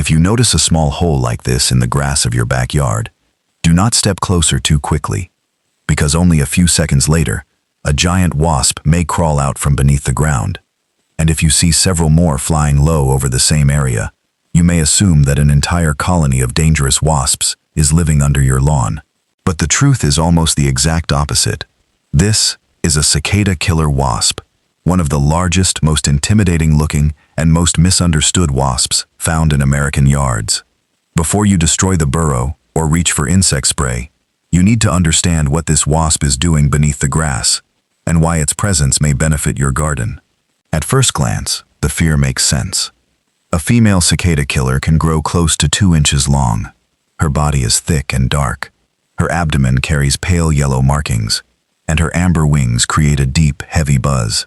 If you notice a small hole like this in the grass of your backyard, do not step closer too quickly, because only a few seconds later, a giant wasp may crawl out from beneath the ground. And if you see several more flying low over the same area, you may assume that an entire colony of dangerous wasps is living under your lawn. But the truth is almost the exact opposite. This is a cicada killer wasp, one of the largest, most intimidating looking, and most misunderstood wasps found in American yards. Before you destroy the burrow or reach for insect spray, you need to understand what this wasp is doing beneath the grass and why its presence may benefit your garden. At first glance, the fear makes sense. A female cicada killer can grow close to 2 inches long. Her body is thick and dark. Her abdomen carries pale yellow markings, and her amber wings create a deep, heavy buzz.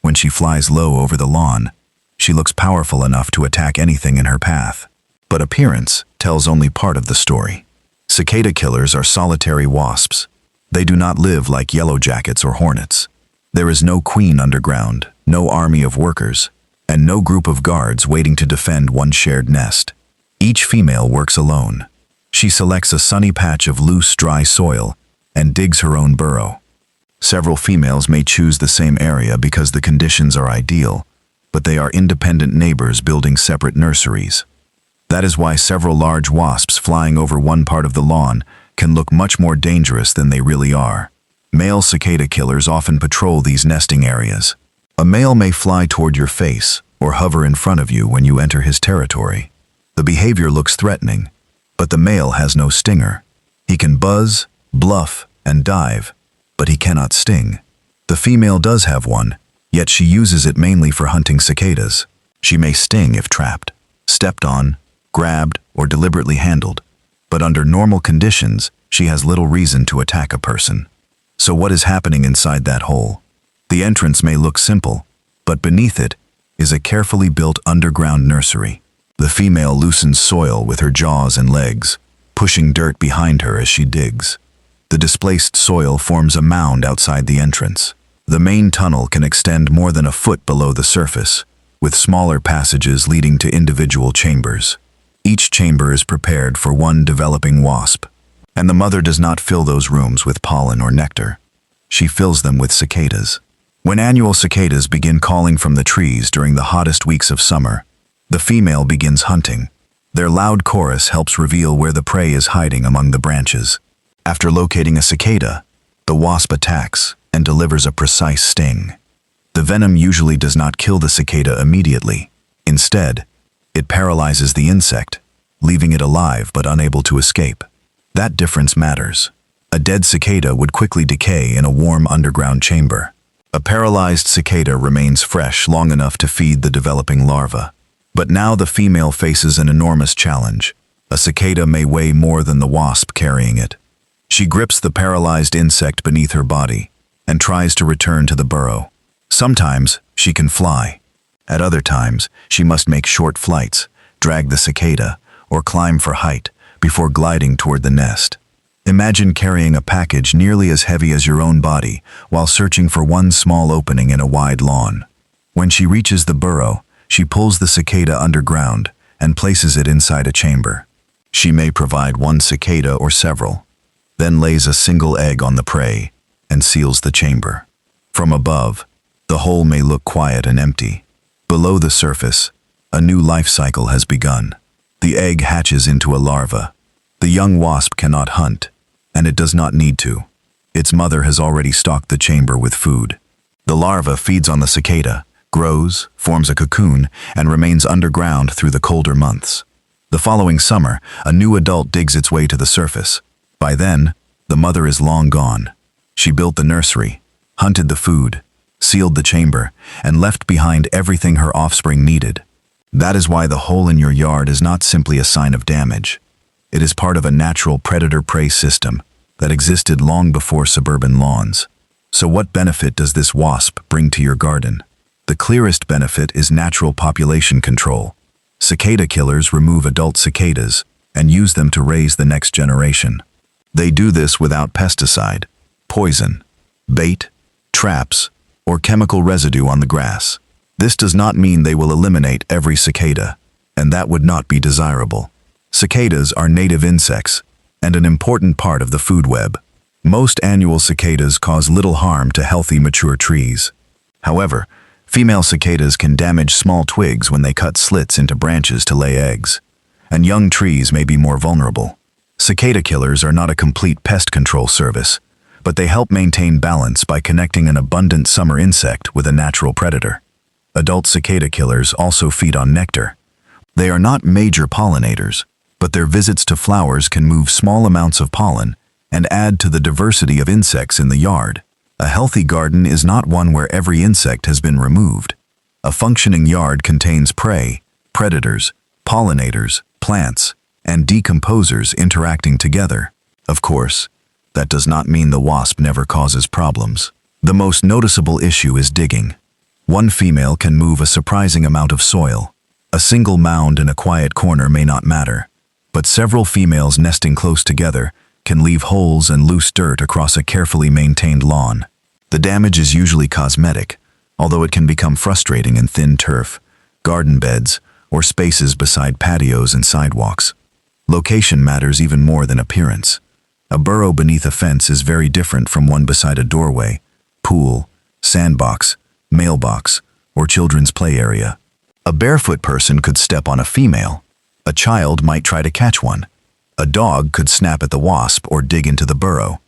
When she flies low over the lawn, she looks powerful enough to attack anything in her path. But appearance tells only part of the story. Cicada killers are solitary wasps. They do not live like yellow jackets or hornets. There is no queen underground, no army of workers, and no group of guards waiting to defend one shared nest. Each female works alone. She selects a sunny patch of loose, dry soil and digs her own burrow. Several females may choose the same area because the conditions are ideal, but they are independent neighbors building separate nurseries. That is why several large wasps flying over one part of the lawn can look much more dangerous than they really are. Male cicada killers often patrol these nesting areas. A male may fly toward your face or hover in front of you when you enter his territory. The behavior looks threatening, but the male has no stinger. He can buzz, bluff, and dive, but he cannot sting. The female does have one, yet she uses it mainly for hunting cicadas. She may sting if trapped, stepped on, grabbed, or deliberately handled, but under normal conditions, she has little reason to attack a person. So what is happening inside that hole? The entrance may look simple, but beneath it is a carefully built underground nursery. The female loosens soil with her jaws and legs, pushing dirt behind her as she digs. The displaced soil forms a mound outside the entrance. The main tunnel can extend more than a foot below the surface, with smaller passages leading to individual chambers. Each chamber is prepared for one developing wasp, and the mother does not fill those rooms with pollen or nectar. She fills them with cicadas. When annual cicadas begin calling from the trees during the hottest weeks of summer, the female begins hunting. Their loud chorus helps reveal where the prey is hiding among the branches. After locating a cicada, the wasp attacks and delivers a precise sting. The venom usually does not kill the cicada immediately. Instead, it paralyzes the insect, leaving it alive but unable to escape. That difference matters. A dead cicada would quickly decay in a warm underground chamber. A paralyzed cicada remains fresh long enough to feed the developing larva. But now the female faces an enormous challenge. A cicada may weigh more than the wasp carrying it. She grips the paralyzed insect beneath her body and tries to return to the burrow. Sometimes she can fly. At other times, she must make short flights, drag the cicada, or climb for height before gliding toward the nest. Imagine carrying a package nearly as heavy as your own body while searching for one small opening in a wide lawn. When she reaches the burrow, she pulls the cicada underground and places it inside a chamber. She may provide one cicada or several, then lays a single egg on the prey and seals the chamber. From above, the hole may look quiet and empty. Below the surface, a new life cycle has begun. The egg hatches into a larva. The young wasp cannot hunt, and it does not need to. Its mother has already stocked the chamber with food. The larva feeds on the cicada, grows, forms a cocoon, and remains underground through the colder months. The following summer, a new adult digs its way to the surface. By then, the mother is long gone. She built the nursery, hunted the food, sealed the chamber, and left behind everything her offspring needed. That is why the hole in your yard is not simply a sign of damage. It is part of a natural predator-prey system that existed long before suburban lawns. So what benefit does this wasp bring to your garden? The clearest benefit is natural population control. Cicada killers remove adult cicadas and use them to raise the next generation. They do this without pesticide, poison, bait, traps, or chemical residue on the grass. This does not mean they will eliminate every cicada. and that would not be desirable. Cicadas are native insects and an important part of the food web. Most annual cicadas cause little harm to healthy mature trees. However, female cicadas can damage small twigs when they cut slits into branches to lay eggs, and young trees may be more vulnerable. Cicada killers are not a complete pest control service, but they help maintain balance by connecting an abundant summer insect with a natural predator. Adult cicada killers also feed on nectar. They are not major pollinators, but their visits to flowers can move small amounts of pollen and add to the diversity of insects in the yard. A healthy garden is not one where every insect has been removed. A functioning yard contains prey, predators, pollinators, plants, and decomposers interacting together. Of course, that does not mean the wasp never causes problems. The most noticeable issue is digging. One female can move a surprising amount of soil. A single mound in a quiet corner may not matter, but several females nesting close together can leave holes and loose dirt across a carefully maintained lawn. The damage is usually cosmetic, although it can become frustrating in thin turf, garden beds, or spaces beside patios and sidewalks. Location matters even more than appearance. A burrow beneath a fence is very different from one beside a doorway, pool, sandbox, mailbox, or children's play area. A barefoot person could step on a female. A child might try to catch one. A dog could snap at the wasp or dig into the burrow.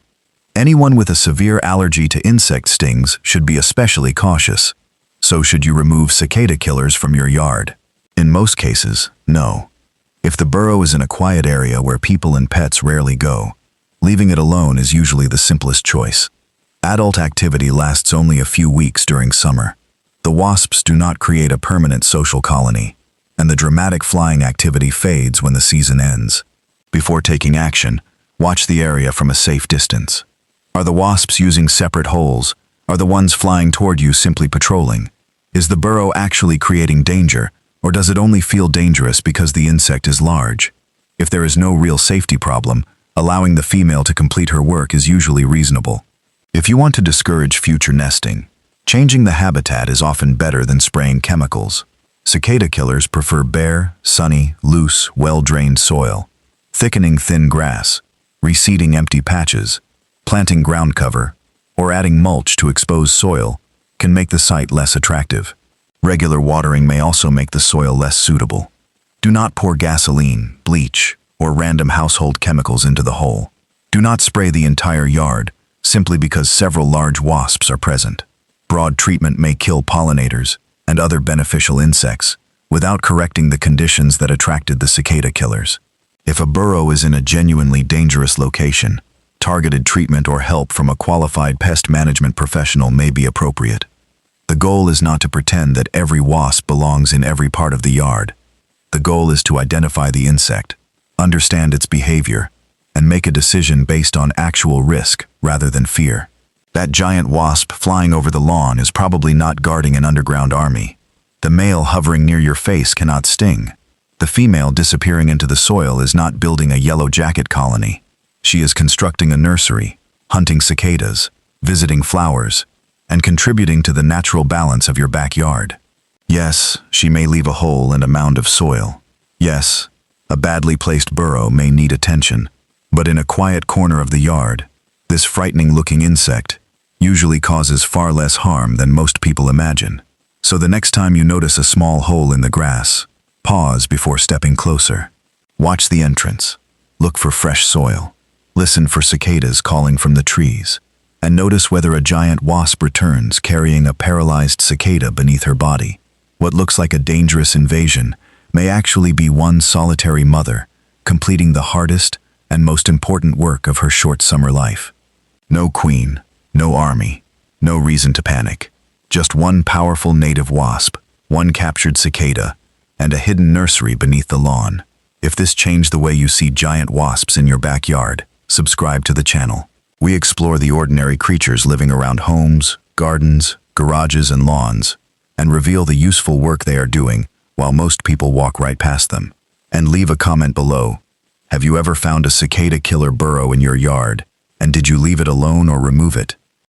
Anyone with a severe allergy to insect stings should be especially cautious. So should you remove cicada killers from your yard? In most cases, no. If the burrow is in a quiet area where people and pets rarely go, leaving it alone is usually the simplest choice. Adult activity lasts only a few weeks during summer. The wasps do not create a permanent social colony, and the dramatic flying activity fades when the season ends. Before taking action, watch the area from a safe distance. Are the wasps using separate holes? Are the ones flying toward you simply patrolling? Is the burrow actually creating danger, or does it only feel dangerous because the insect is large? If there is no real safety problem, allowing the female to complete her work is usually reasonable. If you want to discourage future nesting, changing the habitat is often better than spraying chemicals. Cicada killers prefer bare, sunny, loose, well-drained soil. Thickening thin grass, reseeding empty patches, planting ground cover, or adding mulch to expose soil can make the site less attractive. Regular watering may also make the soil less suitable. Do not pour gasoline, bleach, or random household chemicals into the hole. Do not spray the entire yard simply because several large wasps are present. Broad treatment may kill pollinators and other beneficial insects without correcting the conditions that attracted the cicada killers. If a burrow is in a genuinely dangerous location, targeted treatment or help from a qualified pest management professional may be appropriate. The goal is not to pretend that every wasp belongs in every part of the yard. The goal is to identify the insect, understand its behavior, and make a decision based on actual risk rather than fear. That giant wasp flying over the lawn is probably not guarding an underground army. The male hovering near your face cannot sting. The female disappearing into the soil is not building a yellow jacket colony. She is constructing a nursery, hunting cicadas, visiting flowers, and contributing to the natural balance of your backyard. Yes, she may leave a hole and a mound of soil. Yes, a badly placed burrow may need attention. But in a quiet corner of the yard, this frightening-looking insect usually causes far less harm than most people imagine. So the next time you notice a small hole in the grass, pause before stepping closer. Watch the entrance. Look for fresh soil. Listen for cicadas calling from the trees. And notice whether a giant wasp returns carrying a paralyzed cicada beneath her body. What looks like a dangerous invasion may actually be one solitary mother, completing the hardest and most important work of her short summer life. No queen, no army, no reason to panic. Just one powerful native wasp, one captured cicada, and a hidden nursery beneath the lawn. If this changed the way you see giant wasps in your backyard, subscribe to the channel. We explore the ordinary creatures living around homes, gardens, garages, and lawns, and reveal the useful work they are doing while most people walk right past them. And leave a comment below. Have you ever found a cicada killer burrow in your yard? And did you leave it alone or remove it?